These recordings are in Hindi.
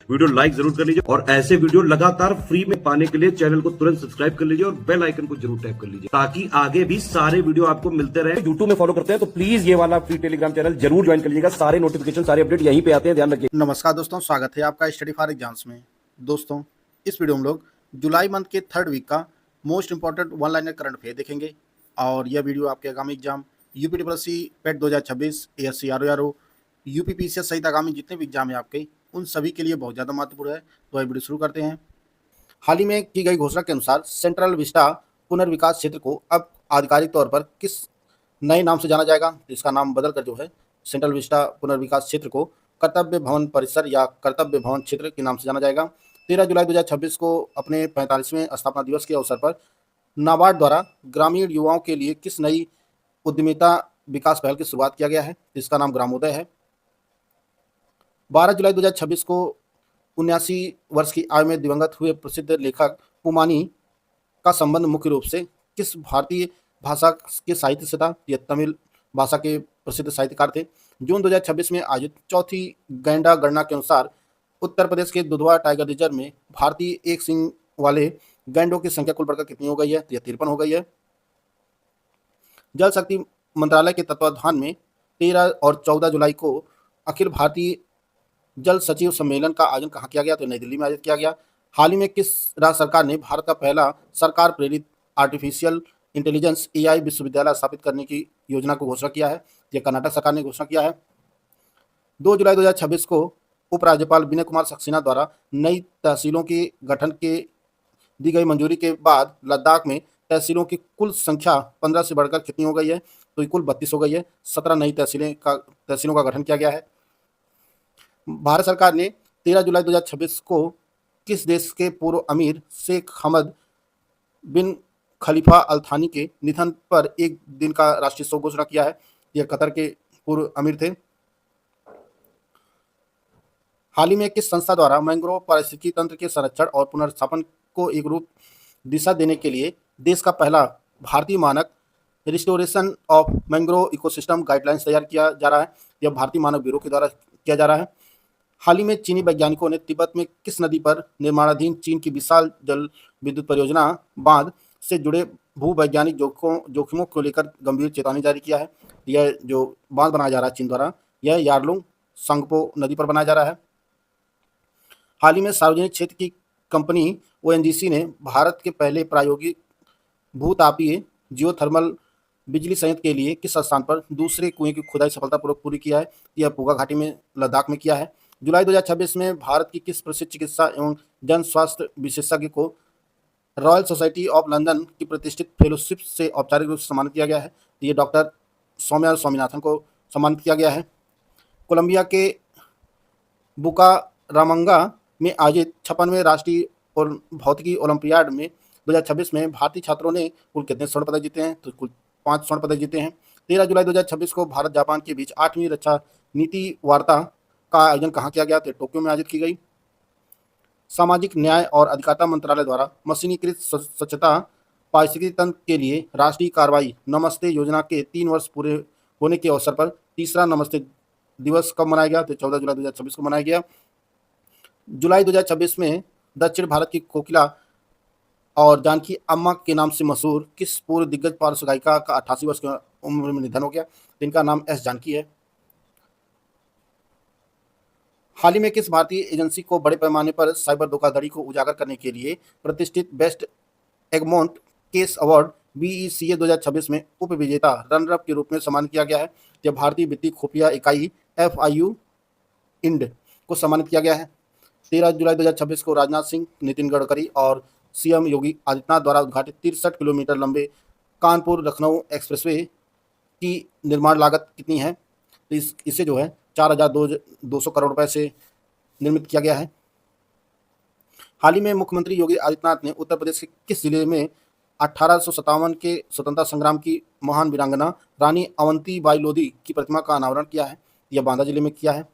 वीडियो लाइक जरूर कर लीजिए और ऐसे वीडियो लगातार फ्री में पाने के लिए चैनल को तुरंत सब्सक्राइब कर लीजिए और बेल आइकन को जरूर टैप कर लीजिए ताकि आगे भी सारे वीडियो आपको मिलते रहे। यूट्यूब में फॉलो करते हैं तो प्लीज ये वाला फ्री टेलीग्राम चैनल जरूर ज्वाइन कर लीजिएगा। सारे नोटिफिकेशन सारे अपडेट यहीं पे आते हैं, ध्यान रखिए। नमस्कार दोस्तों, स्वागत है आपका स्टडी फॉर एग्जाम्स में। दोस्तों, इस वीडियो में हम लोग जुलाई मंथ के 3rd वीक का most important one liner current affair देखेंगे और यह वीडियो आपके आगामी एग्जाम यूपीटीपीएससी पेट 2026, एएससी आरओ, यूपीपीसीएस सहित आगामी जितने भी एग्जाम है आपके उन सभी के लिए बहुत ज़्यादा महत्वपूर्ण है। तो यह वीडियो शुरू करते हैं। हाल ही में की गई घोषणा के अनुसार सेंट्रल विस्टा पुनर्विकास क्षेत्र को अब आधिकारिक तौर पर किस नए नाम से जाना जाएगा? इसका नाम बदलकर जो है सेंट्रल विस्टा पुनर्विकास क्षेत्र को कर्तव्य भवन परिसर या कर्तव्य भवन क्षेत्र के नाम से जाना जाएगा। 13 जुलाई 2026 को अपने 45वें स्थापना दिवस के अवसर पर नाबार्ड द्वारा ग्रामीण युवाओं के लिए किस नई उद्यमिता विकास पहल की शुरुआत किया गया है? इसका नाम ग्रामोदय है। 12 जुलाई 2026 को 79 वर्ष की आयु में दिवंगत हुए प्रसिद्ध लेखक पुमानी का संबंध मुख्य रूप से किस भारतीय भाषा के साहित्य से था? यह तमिल भाषा के प्रसिद्ध साहित्यकार थे। जून 2026 में आयोजित चौथी गैंडा गणना के अनुसार उत्तर प्रदेश के दुधवा टाइगर रिजर्व में भारतीय एक सींग वाले गैंडों की संख्या कुल बढ़कर कितनी हो गई है? यह 53 हो गई है। जल शक्ति मंत्रालय के तत्वाधान में 13 और 14 जुलाई को अखिल भारतीय जल सचिव सम्मेलन का आयोजन कहाँ किया गया? तो नई दिल्ली में आयोजित किया गया। हाल ही में किस राज्य सरकार ने भारत का पहला सरकार प्रेरित आर्टिफिशियल इंटेलिजेंस एआई विश्वविद्यालय स्थापित करने की योजना को घोषणा किया है? यह कर्नाटक सरकार ने घोषणा किया है। 2 जुलाई 2026 को उपराज्यपाल विनय कुमार सक्सेना द्वारा नई तहसीलों के गठन के दी गई मंजूरी के बाद लद्दाख में तहसीलों की कुल संख्या 15 से बढ़कर कितनी हो गई है? तो कुल 32 हो गई है। 17 नई तहसीलों का गठन किया गया है। भारत सरकार ने 13 जुलाई 2026 को किस देश के पूर्व अमीर शेख हमद बिन खलीफा अल थानी के निधन पर एक दिन का राष्ट्रीय शोक घोषणा किया है? यह कतर के पूर्व अमीर थे। हाल ही में किस संस्था द्वारा मैंग्रोव पारिस्थितिकी तंत्र के संरक्षण और पुनर्स्थापन को एक रूप दिशा देने के लिए देश का पहला भारतीय मानक restoration of mangrove ecosystem guidelines तैयार किया जा रहा है? यह भारतीय मानक ब्यूरो के द्वारा किया जा रहा है। हाल ही में चीनी वैज्ञानिकों ने तिब्बत में किस नदी पर निर्माणाधीन चीन की विशाल जल विद्युत परियोजना बांध से जुड़े भूवैज्ञानिक जोखिमों को लेकर गंभीर चेतावनी जारी किया है? यह जो बांध बनाया जा रहा है चीन द्वारा, यह यार्लुंग सांगपो नदी पर बनाया जा रहा है। हाल ही में सार्वजनिक क्षेत्र की कंपनी ओएनजीसी ने भारत के पहले प्रायोगिक भूतापीय जियोथर्मल बिजली संयंत्र के लिए किस स्थान पर दूसरे कुएं की खुदाई सफलतापूर्वक पूरी किया है? यह पूगा घाटी में लद्दाख में किया है। जुलाई 2026 में भारत की किस प्रसिद्ध चिकित्सा एवं जन स्वास्थ्य विशेषज्ञ को रॉयल सोसाइटी ऑफ लंदन की प्रतिष्ठित फेलोशिप से औपचारिक रूप से सम्मानित किया गया है? ये डॉक्टर सौम्या स्वामीनाथन को सम्मानित किया गया है। कोलंबिया के बुकारामंगा में आयोजित 56वें राष्ट्रीय भौतिकी ओलंपियाड में 2026 में भारतीय छात्रों ने कुल कितने स्वर्ण पदक जीते हैं? तो कुल 5 स्वर्ण पदक जीते हैं। 13 जुलाई 2026 को भारत जापान के बीच 8वीं रक्षा नीति वार्ता का आयोजन कहाँ किया गया? तो टोक्यो में आयोजित की गई। सामाजिक न्याय और अधिकारिता मंत्रालय द्वारा मशीनीकृत स्वच्छता पारिस्थितिकी तंत्र के लिए राष्ट्रीय कार्रवाई नमस्ते योजना के 3 वर्ष पूरे होने के अवसर पर तीसरा नमस्ते दिवस कब मनाया गया? तो 14 जुलाई 2026 को मनाया गया। जुलाई 2026 में दक्षिण भारत की कोकिला और जानकी अम्मा के नाम से मशहूर किस पूर्व दिग्गज पार्श्व गायिका का 88 वर्ष की उम्र में निधन हो गया? इनका नाम एस जानकी है। हाल ही में किस भारतीय एजेंसी को बड़े पैमाने पर साइबर धोखाधड़ी को उजागर करने के लिए प्रतिष्ठित best Egmont case award BECA 2026 में उप विजेता रनर अप के रूप में सम्मानित किया गया है? यह भारतीय वित्तीय खुफिया इकाई FIU इंड को सम्मानित किया गया है। 13 जुलाई 2026 को राजनाथ सिंह, नितिन गडकरी और CM योगी आदित्यनाथ द्वारा उद्घाटित 63 किलोमीटर लंबे कानपुर लखनऊ एक्सप्रेसवे की निर्माण लागत कितनी है? तो इसे जो है 4,200 करोड़ रुपए से निर्मित किया गया है। हाल ही में मुख्यमंत्री योगी आदित्यनाथ ने उत्तर प्रदेश के किस जिले में 1857 के स्वतंत्रता संग्राम की महान वीरांगना रानी अवंतीबाई लोधी की प्रतिमा का अनावरण किया है? यह बांदा जिले में किया है।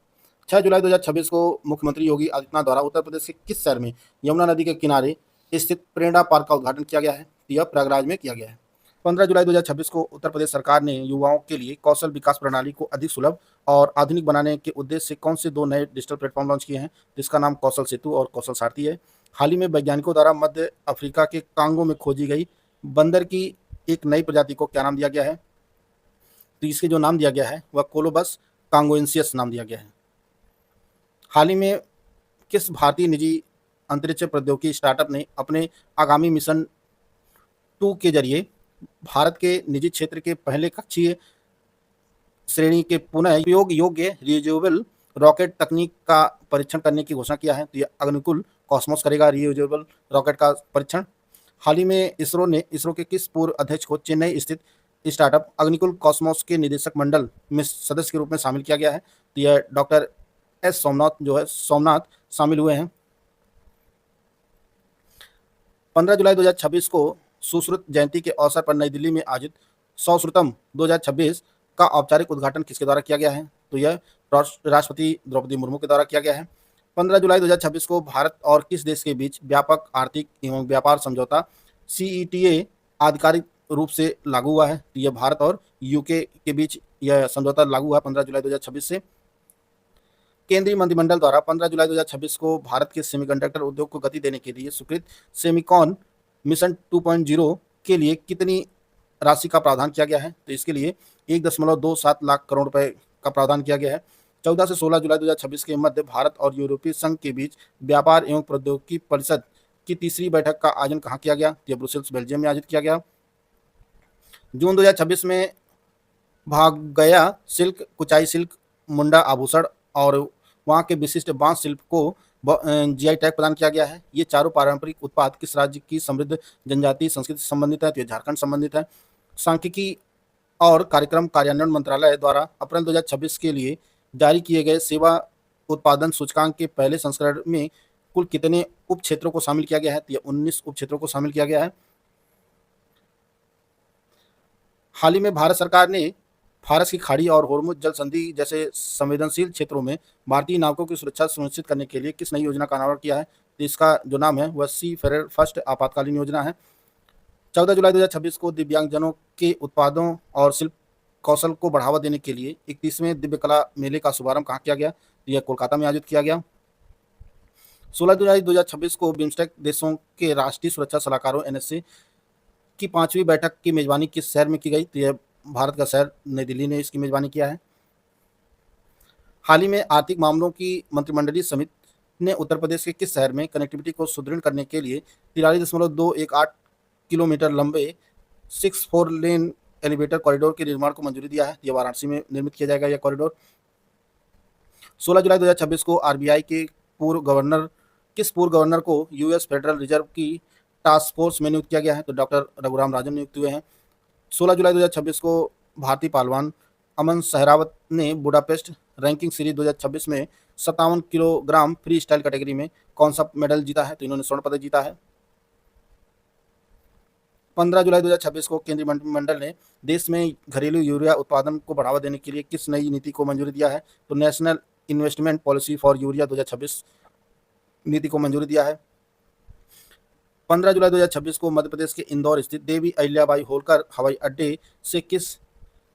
6 जुलाई 2026 को मुख्यमंत्री योगी आदित्यनाथ द्वारा उत्तर प्रदेश के किस शहर में यमुना नदी के किनारे स्थित प्रेरणा पार्क का उद्घाटन किया गया है? यह प्रयागराज में किया गया है। 15 जुलाई 2026 को उत्तर प्रदेश सरकार ने युवाओं के लिए कौशल विकास प्रणाली को अधिक सुलभ और आधुनिक बनाने के उद्देश्य से कौन से 2 नए डिजिटल प्लेटफॉर्म लॉन्च किए हैं? जिसका नाम कौशल सेतु और कौशल सारथी है। हाल ही में वैज्ञानिकों द्वारा मध्य अफ्रीका के कांगो में खोजी गई बंदर की एक नई प्रजाति को क्या नाम दिया गया है? तो इसके जो नाम दिया गया है वह कोलोबस कांगोएंसियस नाम दिया गया है। हाल ही में किस भारतीय निजी अंतरिक्ष प्रौद्योगिकी स्टार्टअप ने अपने आगामी मिशन 2 के जरिए भारत के निजी क्षेत्र के पहले कक्षीय श्रेणी के पुनः उपयोग योग्य रियूजेबल रॉकेट तकनीक का परीक्षण करने की घोषणा किया है? तो यह अग्निकुल कॉस्मोस करेगा रियूजेबल रॉकेट का परीक्षण। हाल ही में इसरो के किस पूर्व अध्यक्ष को चेन्नई स्थित स्टार्टअप अग्निकुल कॉस्मोस के निदेशक मंडल में सदस्य के रूप में शामिल किया गया है? तो यह डॉक्टर एस सोमनाथ शामिल हुए हैं। 15 जुलाई 2026 को सुश्रुत जयंती के अवसर पर नई दिल्ली में आयोजित सौश्रुतम 2026 का औपचारिक उद्घाटन किसके द्वारा किया गया है? तो यह राष्ट्रपति द्रौपदी मुर्मू के द्वारा किया गया है। 15 जुलाई 2026 को भारत और किस देश के बीच व्यापक आर्थिक एवं व्यापार समझौता CETA आधिकारिक रूप से लागू हुआ है? तो यह भारत और यूके के बीच यह समझौता लागू हुआ 15 जुलाई 2026 से। केंद्रीय मंत्रिमंडल द्वारा 15 जुलाई 2026 को भारत के सेमीकंडक्टर उद्योग को गति देने के लिए स्वीकृत सेमिकॉन मिशन 2.0 के लिए कितनी राशि का प्रावधान किया गया है? तो इसके लिए 1.27 लाख करोड़ रुपए का प्रावधान किया गया है। 14 से 16 जुलाई 2026 के मध्य भारत और यूरोपीय संघ के बीच व्यापार एवं प्रौद्योगिकी परिषद की तीसरी बैठक का आयोजन कहाँ किया गया? यह ब्रुसेल्स बेल्जियम में आयोजित किया गया। जून 2026 में भाग गया सिल्क, कुचाई सिल्क, मुंडा आभूषण और वहाँ के विशिष्ट बांस शिल्प को GI टैग प्रदान किया गया है। ये चारों पारंपरिक उत्पाद किस राज्य की समृद्ध जनजातीय संस्कृति से संबंधित है? तो ये झारखंड संबंधित है। सांख्यिकी और कार्यक्रम कार्यान्वयन मंत्रालय द्वारा अप्रैल 2026 के लिए जारी किए गए सेवा उत्पादन सूचकांक के पहले संस्करण में कुल कितने उप क्षेत्रों को शामिल किया गया है? तो ये 19 उप क्षेत्रों को शामिल किया गया है। हाल ही में भारत सरकार ने फारस की खाड़ी और होर्मुज जल संधि जैसे संवेदनशील क्षेत्रों में भारतीय नाविकों की सुरक्षा सुनिश्चित करने के लिए किस नई योजना का अनावरण किया है? तो इसका जो नाम है वह सी फेरर फर्स्ट आपातकालीन योजना है। 14 जुलाई 2026 को दिव्यांगजनों के उत्पादों और शिल्प कौशल को बढ़ावा देने के लिए 31वें दिव्य कला मेले का शुभारंभ कहाँ किया गया? तो यह कोलकाता में आयोजित किया गया। 16 जुलाई 2026 को बिम्स्टेक देशों के राष्ट्रीय सुरक्षा सलाहकारों NSA की 5वीं बैठक की मेजबानी किस शहर में की गई? तो यह भारत का शहर नई दिल्ली ने इसकी मेजबानी किया है। हाल ही में आर्थिक मामलों की मंत्रिमंडलीय समिति ने उत्तर प्रदेश के किस शहर में कनेक्टिविटी को सुदृढ़ करने के लिए 43.218 किलोमीटर लंबे 6-4 लेन एलिवेटर कॉरिडोर के निर्माण को मंजूरी दिया है? यह वाराणसी में निर्मित किया जाएगा यह कॉरिडोर। 16 जुलाई 2026 को RBI के किस पूर्व गवर्नर को US फेडरल रिजर्व की टास्क फोर्स में नियुक्त किया गया है? तो डॉक्टर रघुराम राजन नियुक्त हुए हैं। 16 जुलाई 2026 को भारतीय पहलवान अमन सहरावत ने बुडापेस्ट रैंकिंग सीरीज 2026 में 57 किलोग्राम फ्री स्टाइल कैटेगरी में कौन सा मेडल जीता है? तो इन्होंने स्वर्ण पदक जीता है। 15 जुलाई 2026 को केंद्रीय मंत्रिमंडल ने देश में घरेलू यूरिया उत्पादन को बढ़ावा देने के लिए किस नई नीति को मंजूरी दिया है? तो national investment policy for urea 2026 नीति को मंजूरी दिया है। 15 जुलाई 2026 को मध्य प्रदेश के इंदौर स्थित देवी अहिल्याबाई होलकर हवाई अड्डे से किस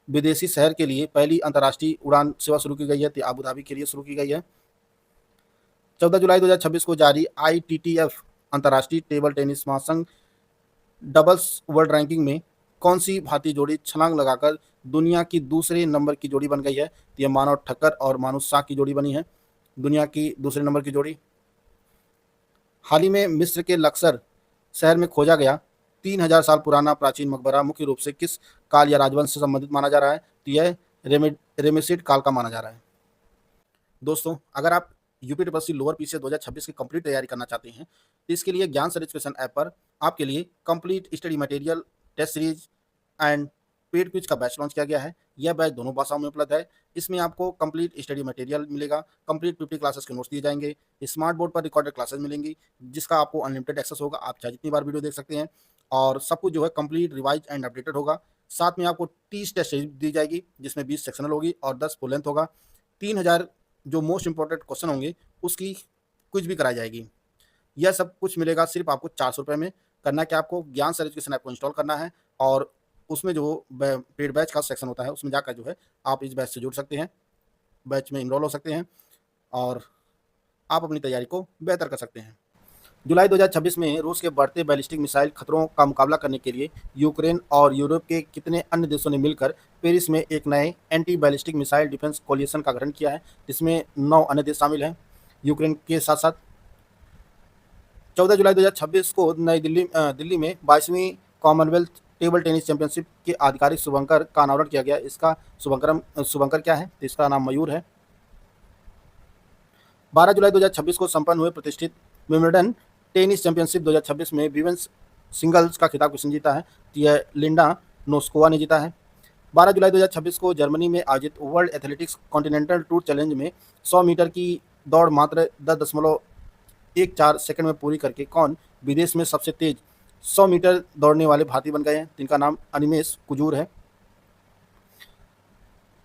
विदेशी शहर के लिए पहली अंतर्राष्ट्रीय उड़ान सेवा शुरू की गई है? तो अबू धाबी के लिए शुरू की गई है। 14 जुलाई 2026 को जारी ITTF अंतर्राष्ट्रीय टेबल टेनिस महासंघ डबल्स वर्ल्ड रैंकिंग में कौन सी भारतीय जोड़ी छलांग लगाकर दुनिया की दूसरे नंबर की जोड़ी बन गई है? तो यह मानव ठक्कर और मानुष शाह की जोड़ी बनी है दुनिया की दूसरे नंबर की जोड़ी। हाल ही में मिस्र के लक्सर शहर में खोजा गया 3000 साल पुराना प्राचीन मकबरा मुख्य रूप से किस काल या राजवंश से संबंधित माना जा रहा है? तो यह रेमेसिड काल का माना जा रहा है। दोस्तों, अगर आप UPSC लोअर PCS 2026 की कंप्लीट तैयारी करना चाहते हैं तो इसके लिए ज्ञान सर एजुकेशन ऐप पर आपके लिए complete study material, test series and paid quiz का बैच लॉन्च किया गया है। यह बैच दोनों भाषाओं में उपलब्ध है। इसमें आपको कंप्लीट स्टडी मटेरियल मिलेगा, कंप्लीट 50 क्लासेस के नोट्स दिए जाएंगे, स्मार्ट बोर्ड पर रिकॉर्डेड क्लासेस मिलेंगी जिसका आपको अनलिमिटेड एक्सेस होगा। आप चाहे जितनी बार वीडियो देख सकते हैं और सब कुछ जो है कंप्लीट रिवाइज एंड अपडेटेड होगा। साथ में आपको 30 टेस्ट सीरीज दी जाएगी जिसमें 20 सेक्शनल होगी और 10 फुल लेंथ होगा। 3000 जो मोस्ट इंपॉर्टेंट क्वेश्चन होंगे उसकी क्विज भी कराई जाएगी। यह सब कुछ मिलेगा सिर्फ आपको 400 रुपये में। करना क्या, आपको ज्ञान सर एजुकेशन ऐप को इंस्टॉल करना है और उसमें जो पेड बैच का सेक्शन होता है उसमें जाकर जो है आप इस बैच से जुड़ सकते हैं। बैच में इनरोल हो सकते हैं और आप अपनी तैयारी को बेहतर कर सकते हैं। जुलाई 2026 में रूस के बढ़ते बैलिस्टिक मिसाइल खतरों का मुकाबला करने के लिए यूक्रेन और यूरोप के कितने अन्य देशों ने मिलकर पेरिस में एक नए anti ballistic missile defence coalition का गठन किया है, जिसमें 9 अन्य देश शामिल हैं यूक्रेन के साथ साथ। 14 जुलाई 2026 को नई दिल्ली में 22वीं कॉमनवेल्थ टेबल टेनिस चैंपियनशिप के आधिकारिक शुभंकर का अनावरण किया गया। इसका शुभंकर क्या है? तो इसका नाम मयूर है। 12 जुलाई 2026 को संपन्न हुए प्रतिष्ठित विंबलडन टेनिस चैंपियनशिप 2026 में विमेंस सिंगल्स का खिताब किसने जीता है? तो यह लिंडा नोस्कोवा ने जीता है। 12 जुलाई 2026 को जर्मनी में आयोजित world athletics continental tour challenge में 100 मीटर की दौड़ मात्र 10.14 सेकंड में पूरी करके कौन विदेश में सबसे तेज 100 मीटर दौड़ने वाले भारतीय बन गए हैं? जिनका नाम अनिमेश कुजूर है।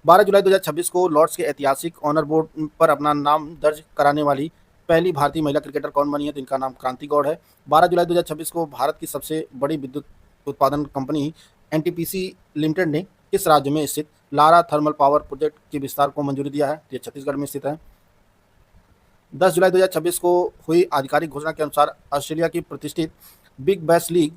12 जुलाई 2026 को लॉर्ड्स के ऐतिहासिक ऑनर बोर्ड पर अपना नाम दर्ज कराने वाली पहली भारतीय महिला क्रिकेटर कौन बनी है? तो इनका नाम क्रांति गौड़ है। 12 जुलाई 2026 को भारत की सबसे बड़ी विद्युत उत्पादन कंपनी एनटीपीसी लिमिटेड ने किस राज्य में स्थित लारा थर्मल पावर प्रोजेक्ट के विस्तार को मंजूरी दिया है? ये छत्तीसगढ़ में स्थित है। 10 जुलाई 2026 को हुई आधिकारिक घोषणा के अनुसार ऑस्ट्रेलिया की प्रतिष्ठित बिग बैश लीग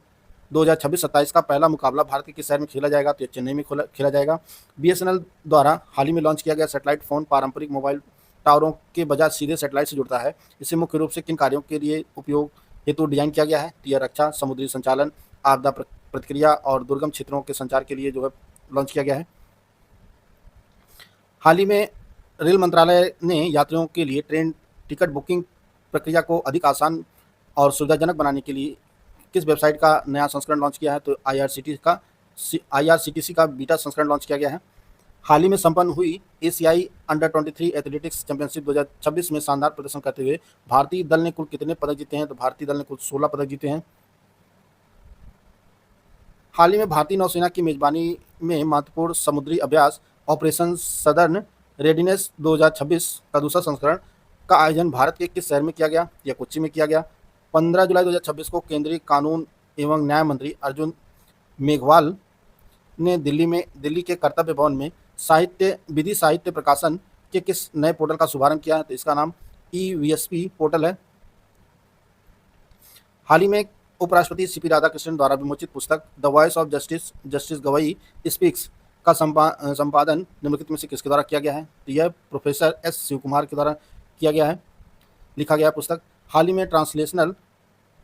2026-27 का पहला मुकाबला भारत के किस शहर में खेला जाएगा? तो ये चेन्नई में खेला जाएगा। बीएसएनएल द्वारा हाल ही में लॉन्च किया गया सैटेलाइट फोन पारंपरिक मोबाइल टावरों के बजाय सीधे सैटेलाइट से जुड़ता है। इसे मुख्य रूप से किन कार्यों के लिए उपयोग हेतु डिजाइन किया गया है? तो यह रक्षा, समुद्री संचालन, आपदा प्रतिक्रिया और दुर्गम क्षेत्रों के संचार के लिए जो है लॉन्च किया गया है। हाल ही में रेल मंत्रालय ने यात्रियों के लिए ट्रेन टिकट बुकिंग प्रक्रिया को अधिक आसान और सुविधाजनक बनाने के लिए किस वेबसाइट का नया संस्करण लॉन्च किया है? तो आईआरसीटीसी का बीटा संस्करण लॉन्च किया गया है। हाल ही में संपन्न हुई एशियाई अंडर 23 एथलेटिक्स चैंपियनशिप 2026 में शानदार प्रदर्शन करते हुए भारतीय दल ने कुल कितने पदक जीते हैं? तो भारतीय दल ने कुल 16 पदक जीते हैं। हाल ही में भारतीय नौसेना की मेजबानी में महत्वपूर्ण समुद्री अभ्यास ऑपरेशन सदर्न रेडिनेस 2026 का दूसरा संस्करण का आयोजन भारत के किस शहर में किया गया? या कोच्चि में किया गया। 15 जुलाई 2026 को केंद्रीय कानून एवं न्याय मंत्री अर्जुन मेघवाल ने दिल्ली के कर्तव्य भवन में विधि साहित्य प्रकाशन के किस नए पोर्टल का शुभारंभ किया है? तो इसका नाम ईवीएसपी पोर्टल है। हाल ही में उपराष्ट्रपति सीपी राधाकृष्णन द्वारा विमोचित पुस्तक the voice of justice Gavai speaks का संपादन निम्नलिखित में से किसके द्वारा किया गया है? तो यह प्रोफेसर एस शिवकुमार के द्वारा किया गया है, लिखा गया पुस्तक। हाल ही में translational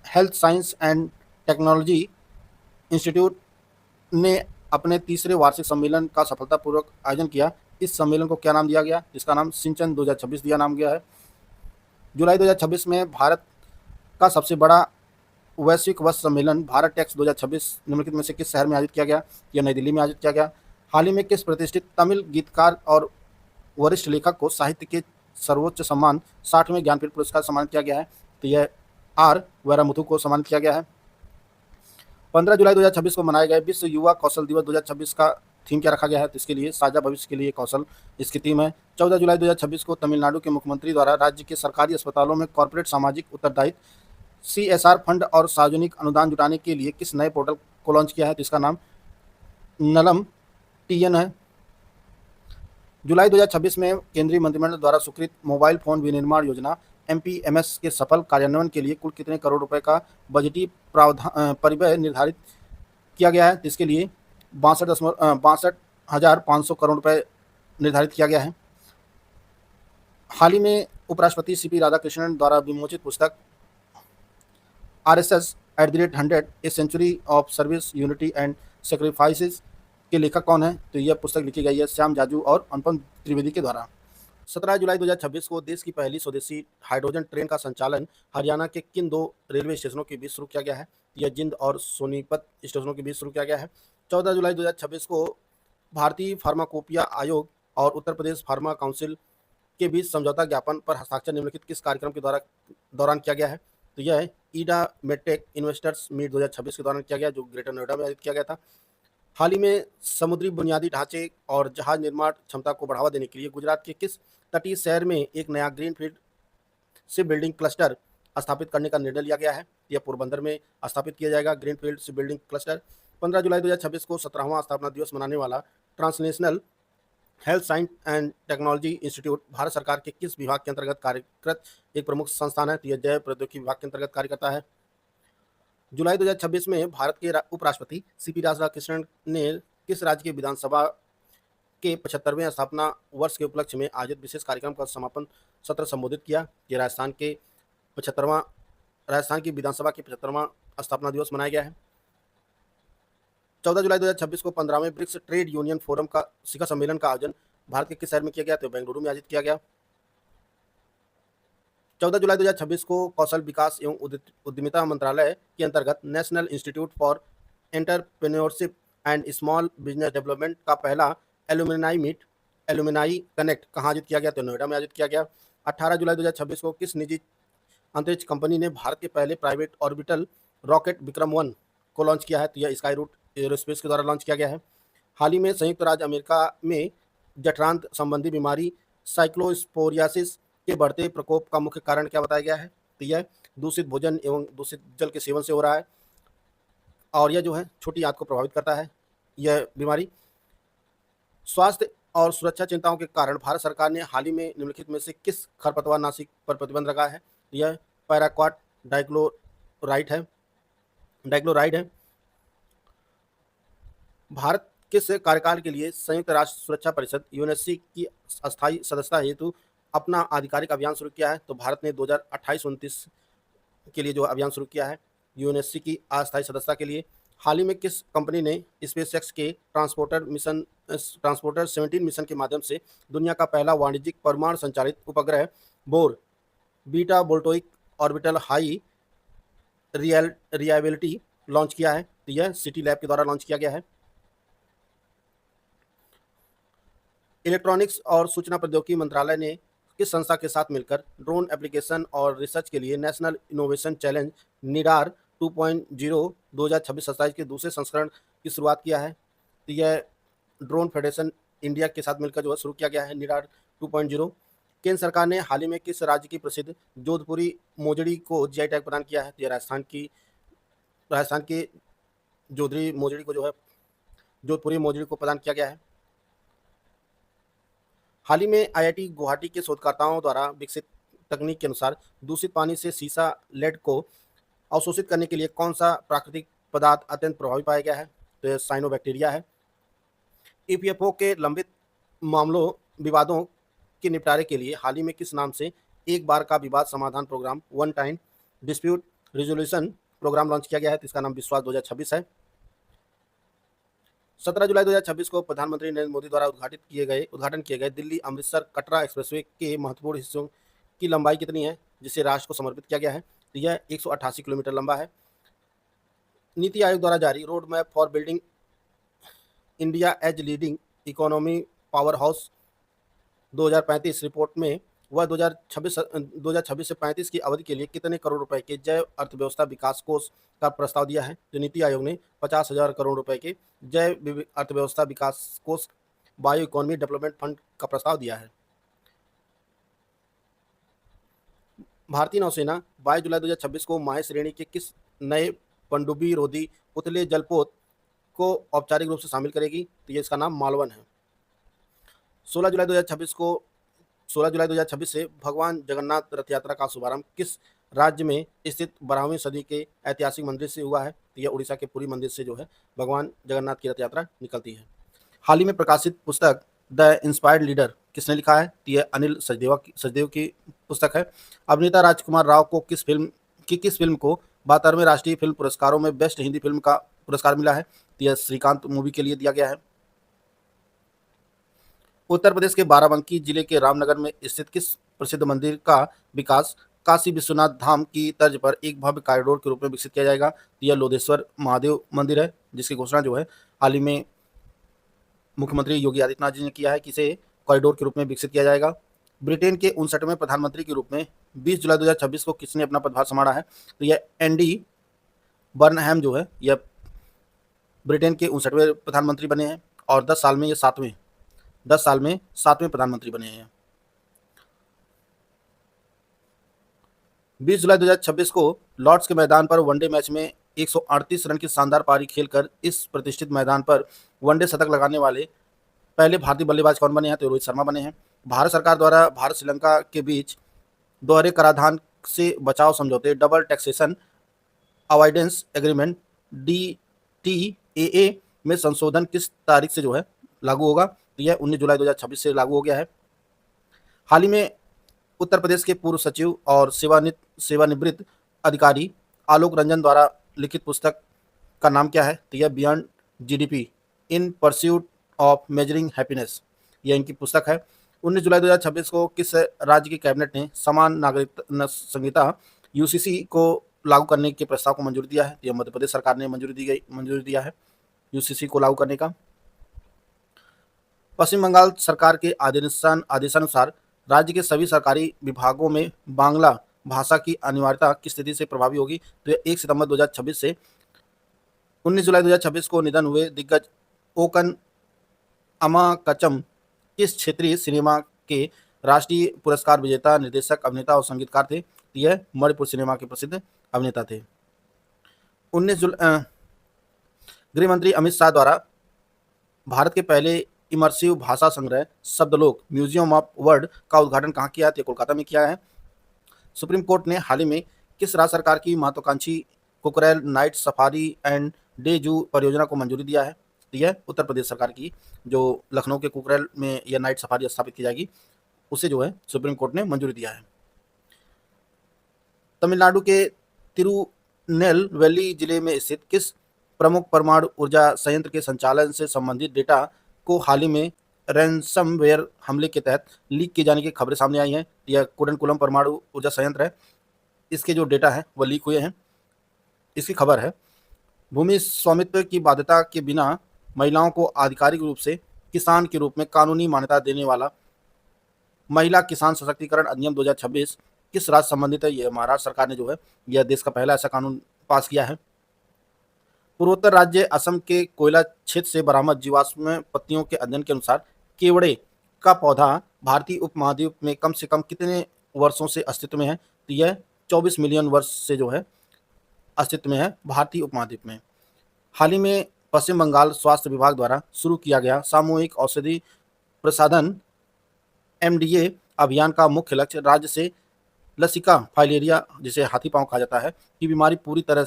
health science and technology institute ने अपने तीसरे वार्षिक सम्मेलन का सफलतापूर्वक आयोजन किया। इस सम्मेलन को क्या नाम दिया गया? जिसका नाम सिंचन 2026 दिया नाम गया है। जुलाई 2026 में भारत का सबसे बड़ा वैश्विक वस्त्र सम्मेलन भारत टेक्स 2026 निम्नलिखित में से किस शहर में आयोजित किया गया? यह नई दिल्ली में आयोजित किया गया। हाल ही में किस प्रतिष्ठित तमिल गीतकार और वरिष्ठ लेखक को साहित्य के सर्वोच्च सम्मान 60वें ज्ञानपीठ पुरस्कार सम्मानित किया गया है? तो यह आर वैरामुथु को सम्मानित किया गया है। 15 जुलाई 2026 को मनाए गए विश्व युवा कौशल दिवस 2026 का थीम क्या रखा गया है? तो इसके लिए साझा भविष्य के लिए कौशल इसकी थीम है। 14 जुलाई 2026 को तमिलनाडु के मुख्यमंत्री द्वारा राज्य के सरकारी अस्पतालों में कॉर्पोरेट सामाजिक उत्तरदायित्व CSR फंड और सार्वजनिक अनुदान जुटाने के लिए किस नए पोर्टल को लॉन्च किया है? तो इसका नाम नलम TN है। जुलाई 2026 में केंद्रीय मंत्रिमंडल द्वारा स्वीकृत मोबाइल फोन विनिर्माण योजना MPMS के सफल कार्यान्वयन के लिए कुल कितने करोड़ रुपए का बजटीय परिव्यय निर्धारित किया गया है? इसके लिए 62,500 करोड़ रुपए निर्धारित किया गया है। हाल ही में उपराष्ट्रपति CP राधाकृष्णन द्वारा विमोचित पुस्तक RSS@100 a century of service unity and sacrifices के लेखक कौन है? तो यह पुस्तक लिखी गई है श्याम जाजू और अनुपम त्रिवेदी के द्वारा। 17 जुलाई 2026 को देश की पहली स्वदेशी हाइड्रोजन ट्रेन का संचालन हरियाणा के किन 2 रेलवे स्टेशनों के बीच शुरू किया गया है? यह जिंद और सोनीपत स्टेशनों के बीच शुरू किया गया है। 14 जुलाई 2026 को भारतीय फार्माकोपिया आयोग और उत्तर प्रदेश फार्मा काउंसिल के बीच समझौता ज्ञापन पर हस्ताक्षर निम्नलिखित किस कार्यक्रम के दौरान किया गया है? तो यह ईडा मेडटेक इन्वेस्टर्स मीट 2026 के दौरान किया गया, जो ग्रेटर नोएडा में आयोजित किया गया था। हाल ही में समुद्री बुनियादी ढांचे और जहाज निर्माण क्षमता को बढ़ावा देने के लिए गुजरात के किस तटीय शहर में एक नया ग्रीनफील्ड शिप बिल्डिंग क्लस्टर स्थापित करने का निर्णय लिया गया है? यह पोरबंदर में स्थापित किया जाएगा ग्रीनफील्ड शिप बिल्डिंग क्लस्टर। 15 जुलाई 2026 को 17वां स्थापना दिवस मनाने वाला transnational health science and technology institute Bharat सरकार के किस विभाग के अंतर्गत कार्यरत एक प्रमुख संस्थान है? तो यह जैव प्रौद्योगिकी विभाग के अंतर्गत कार्य करता है। जुलाई 2026 में भारत के उपराष्ट्रपति सीपी राधाकृष्णन ने किस राज्य की विधानसभा के 75वें स्थापना वर्ष के उपलक्ष्य में आयोजित विशेष कार्यक्रम का समापन सत्र संबोधित किया? ये राजस्थान की विधानसभा के 75वां स्थापना दिवस मनाया गया है। 14 जुलाई 2026 को 15वें ब्रिक्स ट्रेड यूनियन फोरम का शिखर सम्मेलन का आयोजन भारत के किस शहर में किया गया? तो बेंगलुरु में आयोजित किया गया। 14 जुलाई 2026 को कौशल विकास एवं उद्यमिता मंत्रालय के अंतर्गत national institute for entrepreneurship and small business development का पहला एल्यूमिनाई कनेक्ट कहाँ आयोजित किया गया? तो नोएडा में आयोजित किया गया। 18 जुलाई 2026 को किस निजी अंतरिक्ष कंपनी ने भारत के पहले प्राइवेट ऑर्बिटल रॉकेट विक्रम-1 को लॉन्च किया है? तो यह स्काई रूट एरोस्पेस के द्वारा लॉन्च किया गया है। हाल ही में संयुक्त राज्य अमेरिका में जठरांत संबंधी बीमारी साइक्लोस्पोरियासिस के बढ़ते प्रकोप का मुख्य कारण क्या बताया गया है? तो यह दूषित भोजन एवं दूषित जल के सेवन से हो रहा है और यह जो है छोटी आंत को प्रभावित करता है। यह बीमारी स्वास्थ्य और सुरक्षा चिंताओं के कारण भारत सरकार ने हाल ही में निम्नलिखित में से किस खरपतवार नाशी पर प्रतिबंध लगाया है? यह पैराक्वाट डाइक्लोराइड है। भारत किस कार्यकाल के लिए संयुक्त राष्ट्र सुरक्षा परिषद यूएनएससी की अस्थायी सदस्यता हेतु अपना आधिकारिक अभियान शुरू किया है? तो भारत ने 2028-29 के लिए जो अभियान शुरू किया है यूएनएससी की अस्थायी सदस्यता के लिए। हाल ही में किस कंपनी ने स्पेसएक्स के ट्रांसपोर्टर 17 मिशन के माध्यम से दुनिया का पहला वाणिज्यिक परमाणु संचालित उपग्रह बोर beta voltaic orbital high reliability launch किया है? तो यह सिटी लैब के द्वारा लॉन्च किया गया है। इलेक्ट्रॉनिक्स और सूचना प्रौद्योगिकी मंत्रालय ने किस संस्था के साथ मिलकर ड्रोन एप्लीकेशन और रिसर्च के लिए नेशनल इनोवेशन चैलेंज निडार 2.0 2026-27 के दूसरे संस्करण की शुरुआत किया है? तो यह ड्रोन फेडरेशन इंडिया के साथ मिलकर जो है शुरू किया गया है निडार 2.0। केंद्र सरकार ने हाल ही में किस राज्य की प्रसिद्ध जोधपुरी मोजड़ी को जीआई टैग प्रदान किया है? तो यह राजस्थान के जोधपुरी मोजड़ी को प्रदान किया गया है। हाल ही में आईआईटी गुवाहाटी के शोधकर्ताओं द्वारा विकसित तकनीक के अनुसार दूषित पानी से सीसा लेड को अवशोषित करने के लिए कौन सा प्राकृतिक पदार्थ अत्यंत प्रभावी पाया गया है? तो यह साइनोबैक्टीरिया है। ईपीएफओ के लंबित विवादों के निपटारे के लिए हाल ही में किस नाम से एक बार का विवाद समाधान programme one time dispute resolution programme launch किया गया है? तो इसका नाम विश्वास 2026 है। 17 जुलाई 2026 को प्रधानमंत्री नरेंद्र मोदी द्वारा उद्घाटन किए गए दिल्ली अमृतसर कटरा एक्सप्रेसवे के महत्वपूर्ण हिस्सों की लंबाई कितनी है जिसे राष्ट्र को समर्पित किया गया है? तो यह 188 किलोमीटर लंबा है। नीति आयोग द्वारा जारी road map for building India as leading economy powerhouse 2035 report में वह 2026 से 35 की अवधि के लिए कितने करोड़ रुपए के जैव अर्थव्यवस्था विकास कोष का प्रस्ताव दिया है? तो नीति आयोग ने 50,000 करोड़ रुपए के जैव अर्थव्यवस्था विकास कोष बायो इकोनॉमी डेवलपमेंट फंड का प्रस्ताव दिया है। भारतीय नौसेना 22 जुलाई 2026 को माहे श्रेणी के किस नए पनडुब्बी रोधी उथले जलपोत को औपचारिक रूप से शामिल करेगी? तो ये इसका नाम मालवन है। 16 जुलाई 2026 से भगवान जगन्नाथ रथ यात्रा का शुभारंभ किस राज्य में स्थित 12वीं सदी के ऐतिहासिक मंदिर से हुआ है? तो यह उड़ीसा के पुरी मंदिर से जो है भगवान जगन्नाथ की रथ यात्रा निकलती है। हाल ही में प्रकाशित पुस्तक द इंस्पायर्ड लीडर किसने लिखा है? तो यह अनिल सचदेव की पुस्तक है। अभिनेता राजकुमार राव को किस फिल्म को 72वें राष्ट्रीय फिल्म पुरस्कारों में बेस्ट हिंदी फिल्म का पुरस्कार मिला है? तो यह श्रीकांत मूवी के लिए दिया गया है। उत्तर प्रदेश के बाराबंकी जिले के रामनगर में स्थित किस प्रसिद्ध मंदिर का विकास काशी विश्वनाथ धाम की तर्ज पर एक भव्य कॉरिडोर के रूप में विकसित किया जाएगा? तो यह लोधेश्वर महादेव मंदिर है जिसकी घोषणा जो है हाल ही में मुख्यमंत्री योगी आदित्यनाथ जी ने किया है कि इसे कॉरिडोर के रूप में विकसित किया जाएगा। ब्रिटेन के 59वें प्रधानमंत्री के रूप में 20 जुलाई 2026 को किसने अपना पदभार संभाला है? तो यह एंडी बर्नहैम जो है यह ब्रिटेन के 59वें प्रधानमंत्री बने हैं और 10 साल में ये 7वें प्रधानमंत्री बने हैं। 20 जुलाई 2026 को लॉर्ड्स के मैदान पर वनडे मैच में 138 रन की शानदार पारी खेलकर इस प्रतिष्ठित मैदान पर वनडे शतक लगाने वाले पहले भारतीय बल्लेबाज कौन बने हैं? तो रोहित शर्मा बने हैं। भारत सरकार द्वारा भारत श्रीलंका के बीच दोहरे कराधान से बचाव समझौते double taxation avoidance agreement DTAA में संशोधन किस तारीख से जो है लागू होगा? तो यह 19 जुलाई 2026 से लागू हो गया है। हाल ही में उत्तर प्रदेश के पूर्व सचिव और सेवानिवृत्त अधिकारी आलोक रंजन द्वारा लिखित पुस्तक का नाम क्या है? तो यह beyond GDP in pursuit of measuring happiness, यह इनकी पुस्तक है। 19 जुलाई 2026 को किस राज्य की कैबिनेट ने समान नागरिक संहिता UCC को लागू करने के प्रस्ताव को मंजूरी दिया है? यह मध्य प्रदेश सरकार ने मंजूरी दिया है UCC को लागू करने का। पश्चिम बंगाल सरकार के आदेशानुसार राज्य के सभी सरकारी विभागों में बांग्ला भाषा की अनिवार्यता किस तिथि से प्रभावी होगी? तो यह 1 सितंबर 2026 से। 19 जुलाई 2026 को निधन हुए दिग्गज ओकन अमाकचम किस क्षेत्रीय सिनेमा के राष्ट्रीय पुरस्कार विजेता निर्देशक, अभिनेता और संगीतकार थे? यह मणिपुर सिनेमा के प्रसिद्ध अभिनेता थे। 19 गृह मंत्री अमित शाह द्वारा भारत के पहले इमर्सिव भाषा संग्रह शब्दलोक म्यूजियम ऑफ वर्ड का उद्घाटन कहाँ किया है? तो कोलकाता में किया है। सुप्रीम कोर्ट ने हाल ही में किस राज्य सरकार की महत्वाकांक्षी Kukrail night safari and day जू परियोजना को मंजूरी दिया है? तो यह उत्तर प्रदेश सरकार की, जो लखनऊ के कुकरेल में यह नाइट सफारी स्थापित की जाएगी, उसे जो है सुप्रीम कोर्ट ने मंजूरी दिया है। तमिलनाडु के तिरुनेलवेली जिले में स्थित किस प्रमुख परमाणु ऊर्जा संयंत्र के संचालन से संबंधित डेटा को हाल ही में रैंसमवेयर हमले के तहत लीक किए जाने की खबरें सामने आई हैं? यह कुडनकुलम परमाणु ऊर्जा संयंत्र है। इसके जो डेटा है वह लीक हुए हैं, इसकी खबर है। भूमि स्वामित्व की बाध्यता के बिना महिलाओं को आधिकारिक रूप से किसान के रूप में कानूनी मान्यता देने वाला महिला किसान सशक्तिकरण अधिनियम 2026 किस राज्य संबंधित है? यह महाराष्ट्र सरकार ने जो है यह देश का पहला ऐसा कानून पास किया है। पूर्वोत्तर राज्य असम के कोयला क्षेत्र से बरामद जीवाश्म पत्तियों के अध्ययन के अनुसार केवड़े का पौधा भारतीय उपमहाद्वीप में कम से कम कितने वर्षों से अस्तित्व में है? तो यह 24 मिलियन वर्ष से जो है अस्तित्व में है भारतीय उपमहाद्वीप में। हाल ही में पश्चिम बंगाल स्वास्थ्य विभाग द्वारा शुरू किया गया सामूहिक औषधि प्रसाधन MDA अभियान का मुख्य लक्ष्य राज्य से लसिका फाइलेरिया, जिसे हाथी पांव कहा जाता है, की बीमारी पूरी तरह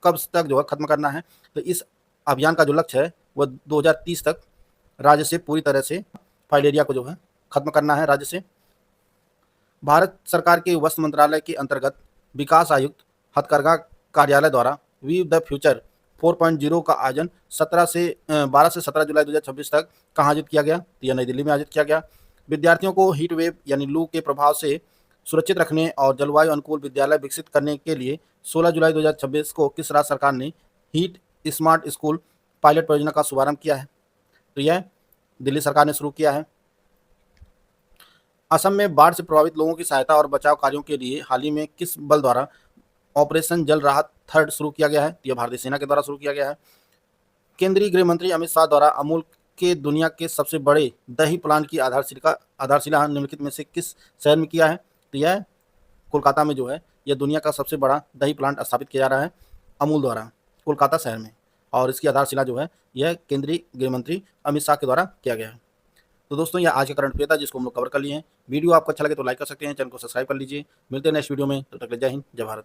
कब तक जो है खत्म करना है। तो इस अभियान का जो लक्ष्य है वह 2030 तक राज्य से पूरी तरह से फाइलेरिया को जो है खत्म करना है राज्य से। भारत सरकार के वस्त्र मंत्रालय के अंतर्गत विकास आयुक्त हथकरघा कार्यालय द्वारा वी द फ्यूचर 4.0 का आयोजन 12 से 17 जुलाई 2026 तक कहाँ आयोजित किया गया? तो यह नई दिल्ली में आयोजित किया गया। विद्यार्थियों को हीट वेव यानी लू के प्रभाव से सुरक्षित रखने और जलवायु अनुकूल विद्यालय विकसित करने के लिए 16 जुलाई 2026 को किस राज्य सरकार ने हीट स्मार्ट स्कूल पायलट परियोजना का शुभारंभ किया है? तो यह दिल्ली सरकार ने शुरू किया है। असम में बाढ़ से प्रभावित लोगों की सहायता और बचाव कार्यों के लिए हाल ही में किस बल द्वारा ऑपरेशन जल राहत थर्ड शुरू किया गया है? यह भारतीय सेना के द्वारा शुरू किया गया है। केंद्रीय गृह मंत्री अमित शाह द्वारा अमूल के दुनिया के सबसे बड़े दही प्लांट की आधारशिला निम्नलिखित में से किस शहर में किया है? तो यह कोलकाता में जो है यह दुनिया का सबसे बड़ा दही प्लांट स्थापित किया जा रहा है अमूल द्वारा कोलकाता शहर में, और इसकी आधारशिला जो है यह केंद्रीय गृह मंत्री अमित शाह के द्वारा किया गया है। तो दोस्तों यह आज का करंट अफेयर था जिसको हम लोग कवर कर लिए हैं। वीडियो आपको अच्छा लगे तो लाइक कर सकते हैं, चैनल को सब्सक्राइब कर लीजिए। मिलते हैं नेक्स्ट वीडियो में, तब तक जय हिंद, जय भारत।